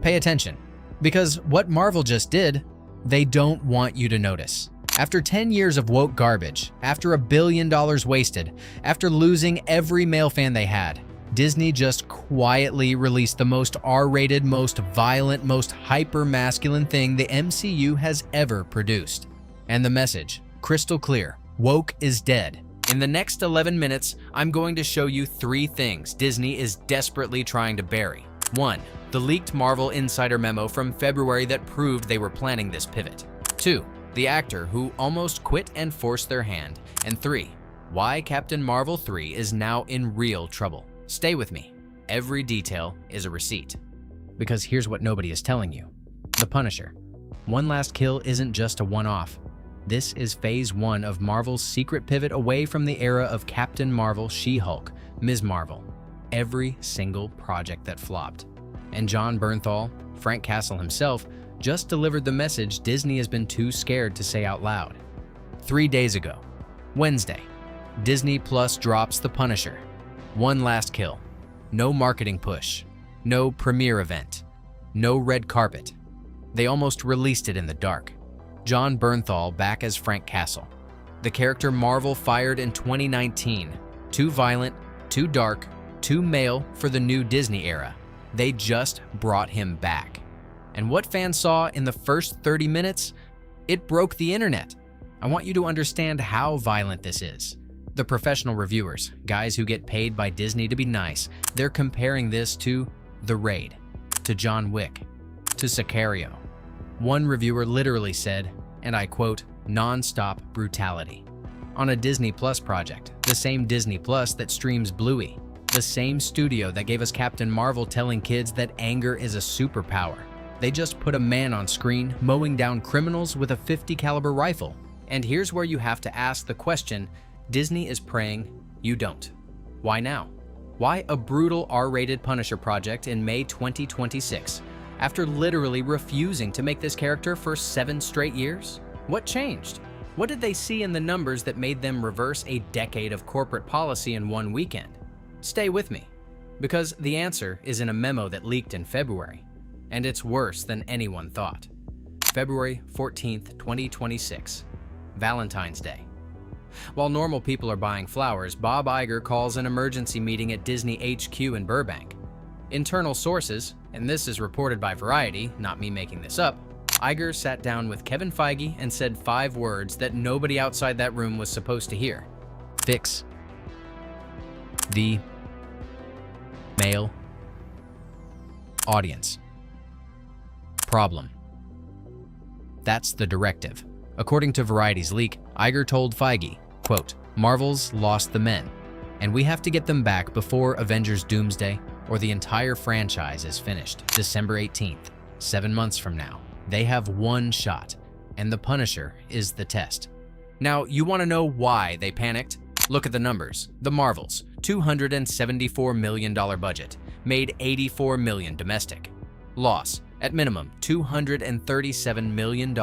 Pay attention, because what Marvel just did, they don't want you to notice. After 10 years of woke garbage, after $1 billion wasted, after losing every male fan they had, Disney just quietly released the most R-rated, most violent, most hyper-masculine thing the MCU has ever produced. And the message, crystal clear, woke is dead. In the next 11 minutes, I'm going to show you 3 things Disney is desperately trying to bury. 1. The leaked Marvel insider memo from February that proved they were planning this pivot. 2. The actor who almost quit and forced their hand. And 3. Why Captain Marvel 3 is now in real trouble. Stay with me. Every detail is a receipt. Because here's what nobody is telling you. The Punisher. One Last Kill isn't just a one-off. This is phase 1 of Marvel's secret pivot away from the era of Captain Marvel, She-Hulk, Ms. Marvel. Every single project that flopped. And Jon Bernthal, Frank Castle himself, just delivered the message Disney has been too scared to say out loud. 3 days ago, Wednesday, Disney Plus drops The Punisher. One Last Kill. No marketing push. No premiere event. No red carpet. They almost released it in the dark. Jon Bernthal back as Frank Castle. The character Marvel fired in 2019. Too violent, too dark, too male for the new Disney era. They just brought him back. And what fans saw in the first 30 minutes? It broke the internet. I want you to understand how violent this is. The professional reviewers, guys who get paid by Disney to be nice, they're comparing this to The Raid, to John Wick, to Sicario. One reviewer literally said, and I quote, non-stop brutality. On a Disney Plus project, the same Disney Plus that streams Bluey, the same studio that gave us Captain Marvel telling kids that anger is a superpower. They just put a man on screen mowing down criminals with a .50 caliber rifle. And here's where you have to ask the question Disney is praying you don't. Why now? Why a brutal R-rated Punisher project in May 2026, after literally refusing to make this character for 7 straight years? What changed? What did they see in the numbers that made them reverse a decade of corporate policy in one weekend? Stay with me, because the answer is in a memo that leaked in February, and it's worse than anyone thought. February 14th, 2026, Valentine's Day. While normal people are buying flowers, Bob Iger calls an emergency meeting at Disney HQ in Burbank. Internal sources, and this is reported by Variety, not me making this up, Iger sat down with Kevin Feige and said 5 words that nobody outside that room was supposed to hear. Fix the male audience problem. That's the directive. According to Variety's leak, Iger told Feige, quote, Marvel's lost the men, and we have to get them back before Avengers Doomsday or the entire franchise is finished. December 18th, 7 months from now. They have one shot, and The Punisher is the test. Now, you want to know why they panicked? Look at the numbers. The Marvels, $274 million budget, made $84 million domestic. Loss, at minimum, $237 million.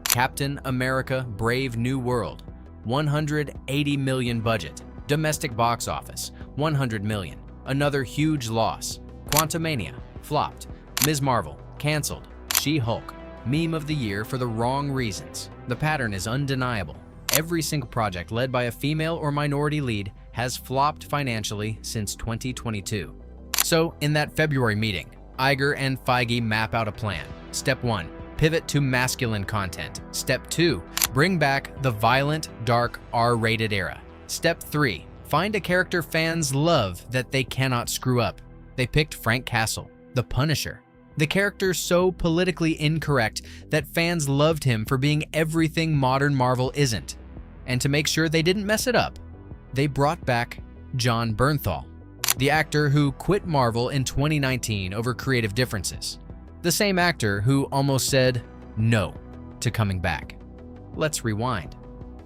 Captain America Brave New World, $180 million budget. Domestic box office, $100 million. Another huge loss. Quantumania, flopped. Ms. Marvel, canceled. She-Hulk, meme of the year for the wrong reasons. The pattern is undeniable. Every single project led by a female or minority lead has flopped financially since 2022. So, in that February meeting, Iger and Feige map out a plan. Step 1, pivot to masculine content. Step 2, bring back the violent, dark, R-rated era. Step 3, find a character fans love that they cannot screw up. They picked Frank Castle, the Punisher. The character so politically incorrect that fans loved him for being everything modern Marvel isn't. And to make sure they didn't mess it up, they brought back Jon Bernthal, the actor who quit Marvel in 2019 over creative differences. The same actor who almost said no to coming back. Let's rewind.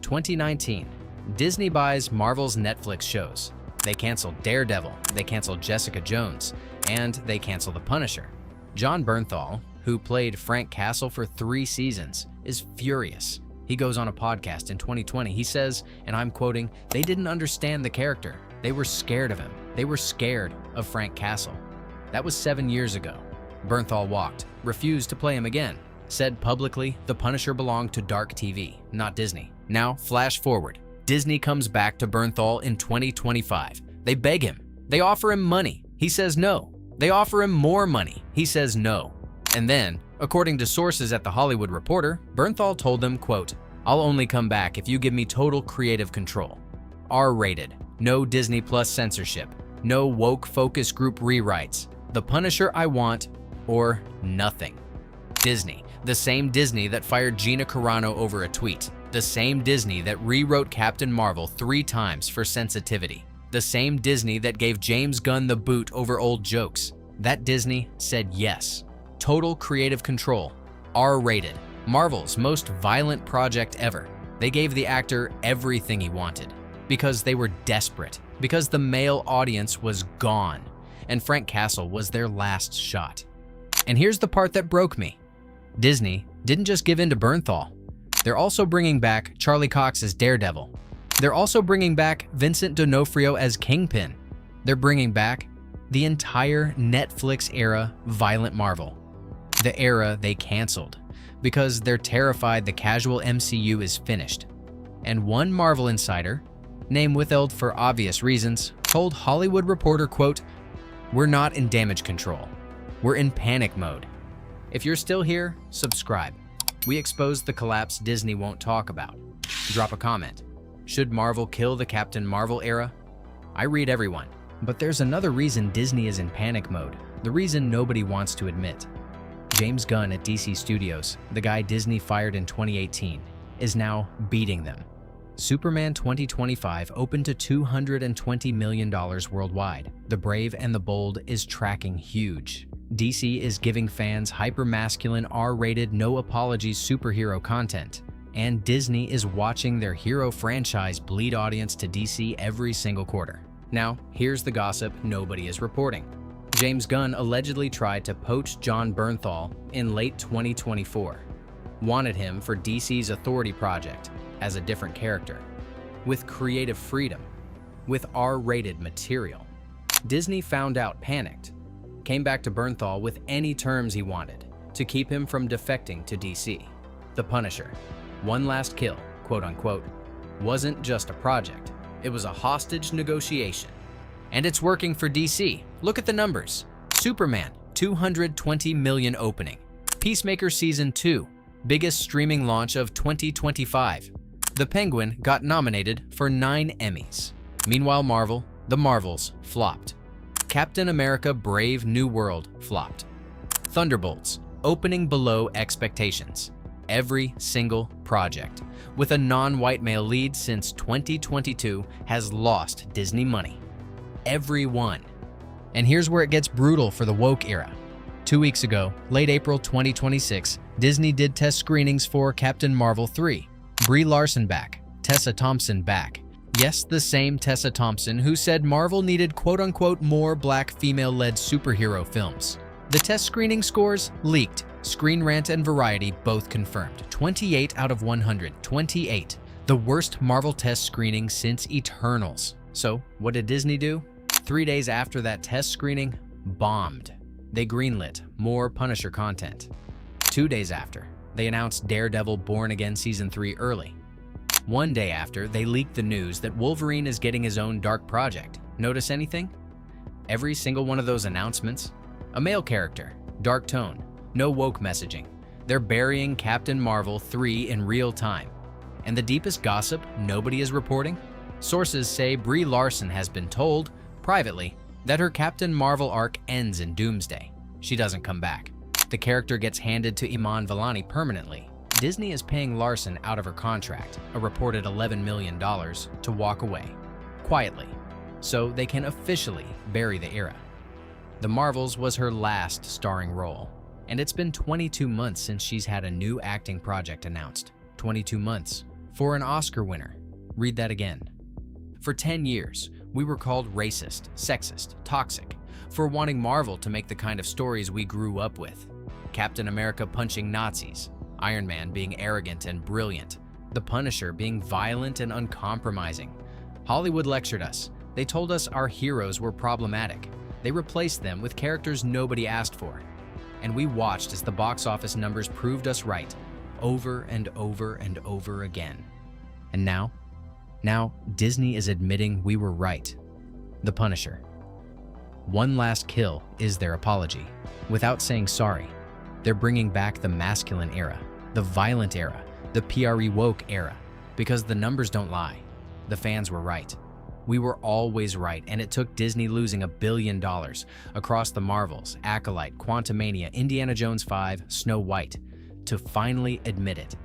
2019, Disney buys Marvel's Netflix shows. They canceled Daredevil, they canceled Jessica Jones, and they canceled The Punisher. Jon Bernthal, who played Frank Castle for 3 seasons, is furious. He goes on a podcast in 2020. He says, and I'm quoting, "They didn't understand the character. They were scared of him. They were scared of Frank Castle." That was 7 years ago. Bernthal walked, refused to play him again, said publicly the Punisher belonged to Dark TV, not Disney. Now, flash forward. Disney comes back to Bernthal in 2025. They beg him. They offer him money. He says no. They offer him more money. He says no. And then, according to sources at The Hollywood Reporter, Bernthal told them, quote, "I'll only come back if you give me total creative control. R-rated. No Disney Plus censorship. No woke focus group rewrites. The Punisher I want, or nothing." Disney, the same Disney that fired Gina Carano over a tweet. The same Disney that rewrote Captain Marvel 3 times for sensitivity. The same Disney that gave James Gunn the boot over old jokes. That Disney said yes. Total creative control. R-rated. Marvel's most violent project ever. They gave the actor everything he wanted. Because they were desperate. Because the male audience was gone. And Frank Castle was their last shot. And here's the part that broke me. Disney didn't just give in to Bernthal. They're also bringing back Charlie Cox as Daredevil. They're also bringing back Vincent D'Onofrio as Kingpin. They're bringing back the entire Netflix-era violent Marvel. The era they canceled because they're terrified the casual MCU is finished. And one Marvel insider, name withheld for obvious reasons, told Hollywood Reporter, quote, "We're not in damage control. We're in panic mode. If you're still here, subscribe. We expose the collapse Disney won't talk about. Drop a comment. Should Marvel kill the Captain Marvel era? I read everyone. But there's another reason Disney is in panic mode, the reason nobody wants to admit. James Gunn at DC Studios, the guy Disney fired in 2018, is now beating them. Superman 2025 opened to $220 million worldwide. The Brave and the Bold is tracking huge. DC is giving fans hyper-masculine, R-rated, no apologies superhero content. And Disney is watching their hero franchise bleed audience to DC every single quarter. Now, here's the gossip nobody is reporting. James Gunn allegedly tried to poach Jon Bernthal in late 2024. Wanted him for DC's Authority project as a different character, with creative freedom, with R-rated material. Disney found out, panicked, came back to Bernthal with any terms he wanted to keep him from defecting to DC. The Punisher, one last kill, quote unquote, wasn't just a project. It was a hostage negotiation. And it's working for DC. Look at the numbers. Superman, $220 million opening. Peacemaker Season 2, biggest streaming launch of 2025. The Penguin got nominated for 9 Emmys. Meanwhile, The Marvels flopped. Captain America Brave New World flopped. Thunderbolts, opening below expectations. Every single project with a non-white male lead since 2022 has lost Disney money. Everyone. And here's where it gets brutal for the woke era. 2 weeks ago, late April 2026, Disney did test screenings for Captain Marvel 3. Brie Larson back, Tessa Thompson back. Yes, the same Tessa Thompson who said Marvel needed quote-unquote more black female-led superhero films. The test screening scores leaked. Screen Rant and Variety both confirmed. 28 out of 100. 28. The worst Marvel test screening since Eternals. So, what did Disney do? 3 days after that test screening, bombed. They greenlit more Punisher content. 2 days after, they announced Daredevil Born Again Season 3 early. 1 day after, they leaked the news that Wolverine is getting his own dark project. Notice anything? Every single one of those announcements, a male character, dark tone, no woke messaging. They're burying Captain Marvel 3 in real time. And the deepest gossip nobody is reporting? Sources say Brie Larson has been told, privately, that her Captain Marvel arc ends in Doomsday. She doesn't come back. The character gets handed to Iman Vellani permanently. Disney is paying Larson out of her contract, a reported $11 million, to walk away, quietly, so they can officially bury the era. The Marvels was her last starring role, and it's been 22 months since she's had a new acting project announced. 22 months for an Oscar winner. Read that again. For 10 years, we were called racist, sexist, toxic, for wanting Marvel to make the kind of stories we grew up with. Captain America punching Nazis, Iron Man being arrogant and brilliant, The Punisher being violent and uncompromising. Hollywood lectured us. They told us our heroes were problematic. They replaced them with characters nobody asked for. and we watched as the box office numbers proved us right, over and over and over again. And now Disney is admitting we were right. The Punisher. One last kill is their apology. Without saying sorry, they're bringing back the masculine era, the violent era, the PRE woke era, because the numbers don't lie. The fans were right. We were always right, and it took Disney losing $1 billion across the Marvels, Acolyte, Quantumania, Indiana Jones 5, Snow White, to finally admit it.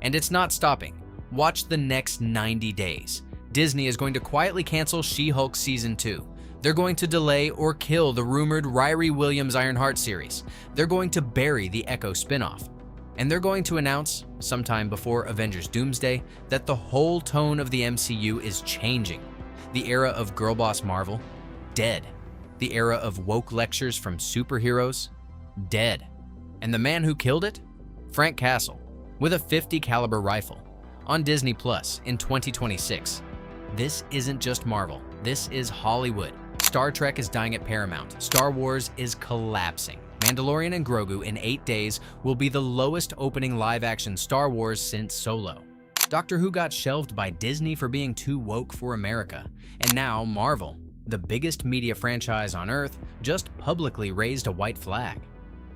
And it's not stopping. Watch the next 90 days. Disney is going to quietly cancel She-Hulk Season 2. They're going to delay or kill the rumored Riri Williams Ironheart series. They're going to bury the Echo spinoff. And they're going to announce, sometime before Avengers Doomsday, that the whole tone of the MCU is changing. The era of girlboss Marvel, dead. The era of woke lectures from superheroes, dead. And the man who killed it? Frank Castle, with a .50 caliber rifle, on Disney Plus in 2026. This isn't just Marvel, this is Hollywood. Star Trek is dying at Paramount. Star Wars is collapsing. Mandalorian and Grogu in 8 days will be the lowest opening live-action Star Wars since Solo. Doctor Who got shelved by Disney for being too woke for America. And now Marvel, the biggest media franchise on Earth, just publicly raised a white flag.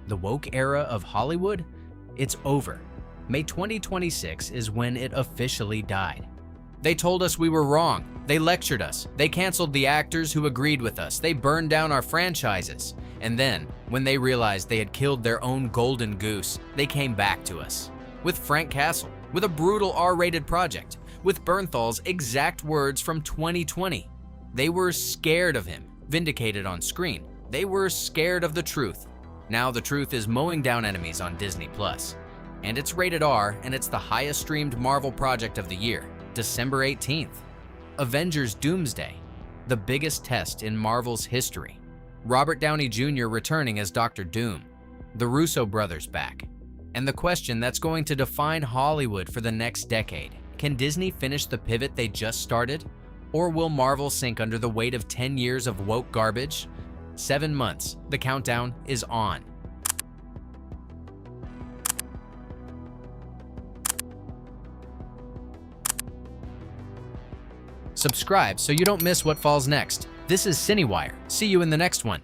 The woke era of Hollywood? It's over. May 2026 is when it officially died. They told us we were wrong. They lectured us. They canceled the actors who agreed with us. They burned down our franchises. And then, when they realized they had killed their own golden goose, they came back to us. With Frank Castle, with a brutal R-rated project, with Bernthal's exact words from 2020. They were scared of him, vindicated on screen. They were scared of the truth. Now the truth is mowing down enemies on Disney+. And it's rated R, and it's the highest streamed Marvel project of the year, December 18th. Avengers Doomsday, the biggest test in Marvel's history. Robert Downey Jr. returning as Dr. Doom. The Russo brothers back. And the question that's going to define Hollywood for the next decade. Can Disney finish the pivot they just started? Or will Marvel sink under the weight of 10 years of woke garbage? 7 months. The countdown is on. Subscribe so you don't miss what falls next. This is CineWire. See you in the next one.